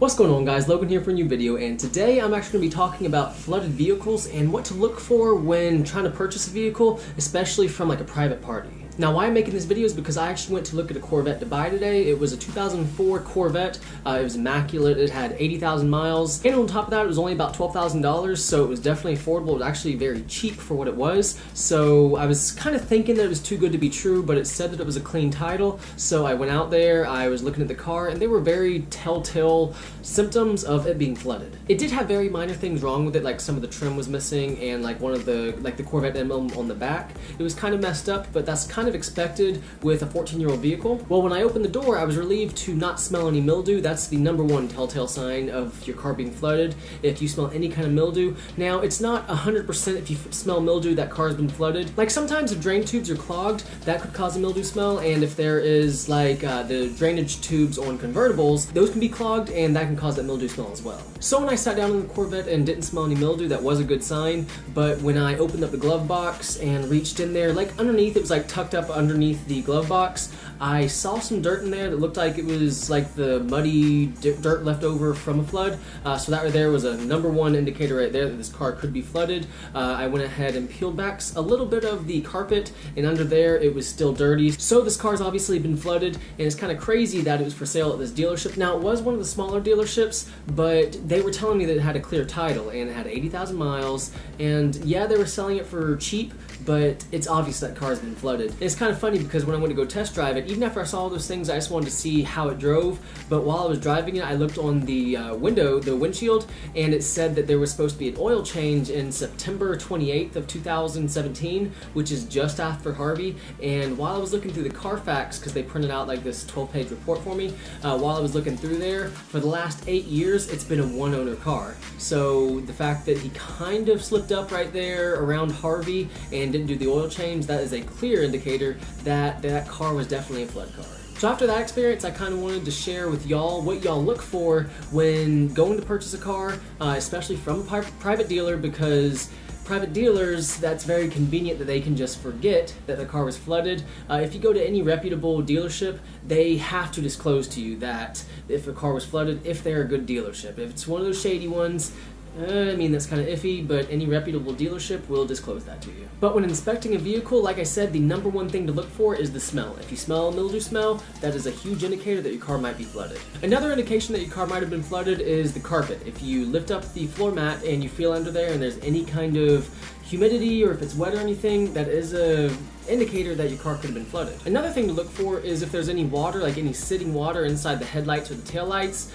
What's going on, guys? Logan here for a new video, and today I'm actually going to be talking about flooded vehicles and what to look for when trying to purchase a vehicle, especially from like a private party. Now, why I'm making this video is because I actually went to look at a Corvette to buy today. It was a 2004 Corvette. It was immaculate. It had 80,000 miles. And on top of that, it was only about $12,000, so it was definitely affordable. It was actually very cheap for what it was. So I was kind of thinking that it was too good to be true, but it said that it was a clean title. So I went out there, I was looking at the car, and they were very telltale symptoms of it being flooded. It did have very minor things wrong with it, like some of the trim was missing and like one of the Corvette emblem on the back. It was kind of messed up, but that's kind of expected with a 14-year-old vehicle. Well, when I opened the door, I was relieved to not smell any mildew. That's the #1 telltale sign of your car being flooded, if you smell any kind of mildew. Now, it's not 100% if you smell mildew that car's been flooded. Like sometimes if drain tubes are clogged, that could cause a mildew smell, and if there is like the drainage tubes on convertibles, those can be clogged and that can cause that mildew smell as well. So when I sat down in the Corvette and didn't smell any mildew, that was a good sign. But when I opened up the glove box and reached in there, like underneath, it was like tucked up underneath the glove box, I saw some dirt in there that looked like it was like the muddy dirt left over from a flood. So that right there was a #1 indicator right there that this car could be flooded. I went ahead and peeled back a little bit of the carpet, and under there it was still dirty. So this car's obviously been flooded, and it's kind of crazy that it was for sale at this dealership. Now, it was one of the smaller dealerships, but they were telling me that it had a clear title and it had 80,000 miles, and yeah, they were selling it for cheap, but it's obvious that car's been flooded. And it's kind of funny because when I went to go test drive it, even after I saw all those things, I just wanted to see how it drove. But while I was driving it, I looked on the windshield, and it said that there was supposed to be an oil change in September 28th of 2017, which is just after Harvey. And while I was looking through the Carfax, because they printed out like this 12-page report for me, while I was looking through there, for the last 8 years, it's been a one-owner car. So the fact that he kind of slipped up right there around Harvey and didn't do the oil change, that is a clear indicator that that car was definitely a flood car. So after that experience, I kind of wanted to share with y'all what y'all look for when going to purchase a car, especially from a private dealer, because private dealers, that's very convenient that they can just forget that the car was flooded. If you go to any reputable dealership, they have to disclose to you that if a car was flooded, if they're a good dealership. If it's one of those shady ones, I mean, that's kind of iffy, but any reputable dealership will disclose that to you. But when inspecting a vehicle, like I said, the #1 thing to look for is the smell. If you smell a mildew smell, that is a huge indicator that your car might be flooded. Another indication that your car might have been flooded is the carpet. If you lift up the floor mat and you feel under there and there's any kind of humidity, or if it's wet or anything, that is a indicator that your car could have been flooded. Another thing to look for is if there's any water, like any sitting water inside the headlights or the taillights.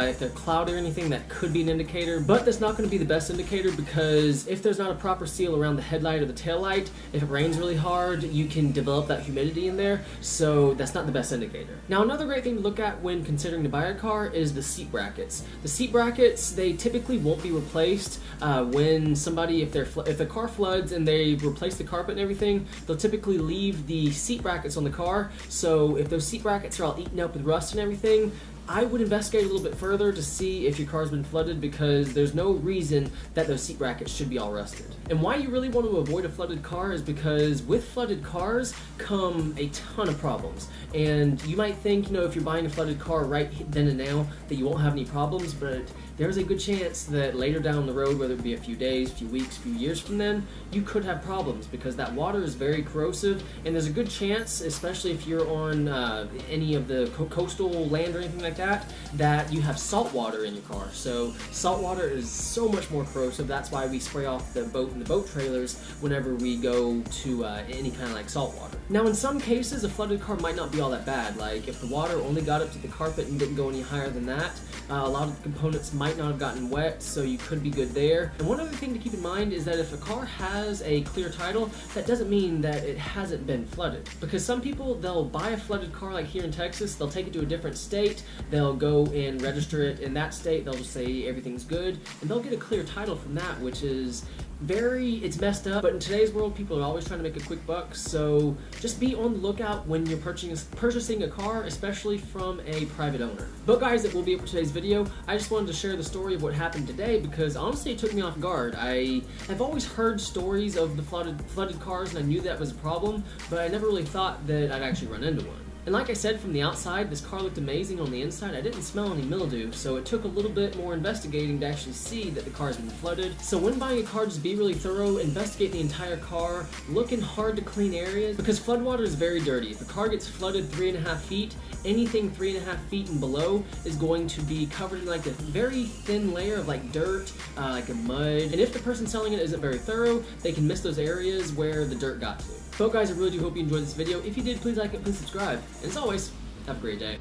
If they're cloudy or anything, that could be an indicator, but that's not going to be the best indicator, because if there's not a proper seal around the headlight or the taillight, if it rains really hard, you can develop that humidity in there, so that's not the best indicator. Now, another great thing to look at when considering to buy a car is the seat brackets. The seat brackets, they typically won't be replaced when somebody, if the car floods and they replace the carpet and everything, they'll typically leave the seat brackets on the car. So if those seat brackets are all eaten up with rust and everything, I would investigate a little bit further to see if your car's been flooded, because there's no reason that those seat brackets should be all rusted. And why you really want to avoid a flooded car is because with flooded cars come a ton of problems. And you might think, if you're buying a flooded car right then and now, that you won't have any problems, but there's a good chance that later down the road, whether it be a few days, few weeks, few years from then, you could have problems, because that water is very corrosive, and there's a good chance, especially if you're on any of the coastal land or anything like that you have salt water in your car. So salt water is so much more corrosive. That's why we spray off the boat and the boat trailers whenever we go to any kind of like salt water. Now, in some cases, a flooded car might not be all that bad. Like if the water only got up to the carpet and didn't go any higher than that, a lot of the components might not have gotten wet, so you could be good there. And one other thing to keep in mind is that if a car has a clear title, that doesn't mean that it hasn't been flooded. Because some people, they'll buy a flooded car, like here in Texas, they'll take it to a different state, they'll go and register it in that state, they'll just say everything's good, and they'll get a clear title from that, which is it's messed up, but in today's world, people are always trying to make a quick buck, so just be on the lookout when you're purchasing a car, especially from a private owner. But guys, that will be it for today's video. I just wanted to share the story of what happened today, because honestly, it took me off guard. I have always heard stories of the flooded cars, and I knew that was a problem, but I never really thought that I'd actually run into one. And like I said, from the outside, this car looked amazing. On the inside, I didn't smell any mildew, so it took a little bit more investigating to actually see that the car's been flooded. So when buying a car, just be really thorough, investigate the entire car, look in hard to clean areas, because flood water is very dirty. If a car gets flooded 3.5 feet, anything 3.5 feet and below is going to be covered in like a very thin layer of like dirt, like a mud. And if the person selling it isn't very thorough, they can miss those areas where the dirt got to. But guys, I really do hope you enjoyed this video. If you did, please like it, please subscribe. And as always, have a great day.